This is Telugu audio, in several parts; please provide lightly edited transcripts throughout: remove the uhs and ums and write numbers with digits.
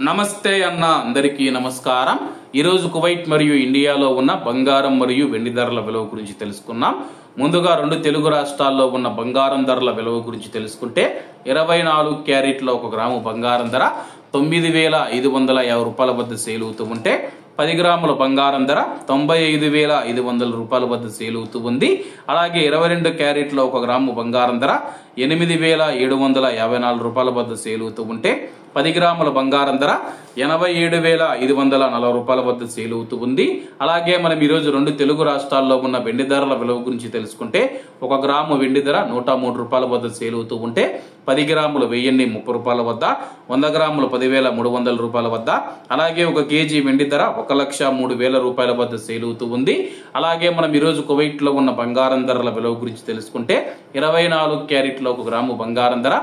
నమస్తే అన్న అందరికీ నమస్కారం। ఈ రోజు కువైట్ మరియు ఇండియాలో ఉన్న బంగారం మరియు వెండి ధరల విలువ గురించి తెలుసుకున్నాం। ముందుగా రెండు తెలుగు రాష్ట్రాల్లో ఉన్న బంగారం ధరల విలువ గురించి తెలుసుకుంటే 24 క్యారెట్ల 1 గ్రాము బంగారం ధర 9550 రూపాయల వద్ద సేల్ అవుతూ ఉంటే 10 గ్రాముల బంగారం ధర 95500 రూపాయల వద్ద సేల్ అవుతూ ఉంది। అలాగే 22 క్యారెట్ల 1 గ్రాము బంగారం ధర 8754 రూపాయల వద్ద సేల్ అవుతూ ఉంటే 10 గ్రాముల బంగారం ధర 87540 రూపాయల వద్ద సేల్ అవుతూ ఉంది। అలాగే మనం ఈ రోజు రెండు తెలుగు రాష్ట్రాల్లో ఉన్న వెండి ధరల విలువ గురించి తెలుసుకుంటే 1 గ్రాము వెండి ధర 103 రూపాయల వద్ద సేల్ అవుతూ ఉంటే 10 గ్రాములు 1030 రూపాయల వద్ద, 100 గ్రాములు 10300 రూపాయల వద్ద, అలాగే 1 కేజీ వెండి ధర 1,03,000 రూపాయల వద్ద సేల్ అవుతూ ఉంది। అలాగే మనం ఈ రోజు కువైట్ లో ఉన్న బంగారం ధరల విలువ గురించి తెలుసుకుంటే 24 క్యారెట్ల 1 గ్రాము బంగారం ధర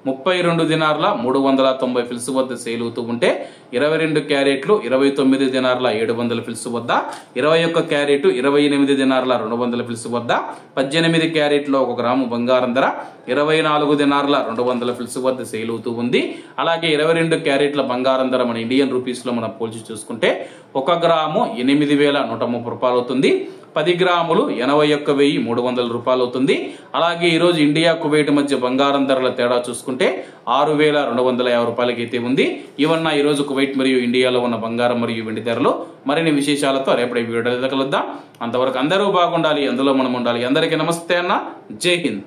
32 దినార్ల 390 ఫిల్స్ వద్ద సేల్ అవుతూ ఉంటే 22 క్యారెట్లు 29 దినార్ల 700 ఫిల్స్ వద్ద, 21 క్యారెట్ 28 దినార్ల 200 ఫిల్స్ వద్ద, 18 క్యారెట్ల 1 గ్రాము బంగారం ధర 24 దినార్ల 200 ఫిల్స్ వద్ద సేల్ అవుతూ ఉంది। అలాగే 22 క్యారెట్ల బంగారం ధర మన ఇండియన్ రూపీస్ లో మనం పోల్చి చూసుకుంటే 1 గ్రాము 8130 రూపాయలు అవుతుంది। 10 గ్రాములు 81300 రూపాయలు అవుతుంది। అలాగే ఈ రోజు ఇండియా కువైట్ మధ్య బంగారం ధరల తేడా చూసుకుంటే 6250 రూపాయలకి అయితే ఉంది। ఇవన్న ఈ రోజు కువైట్ మరియు ఇండియాలో ఉన్న బంగారం మరియు వెండి ధరలు। మరిన్ని విశేషాలతో రేపటి వీడియోలో కలుద్దాం। అంతవరకు అందరూ బాగుండాలి, అందులో మనం ఉండాలి। అందరికీ నమస్తే అన్న, జై హింద్।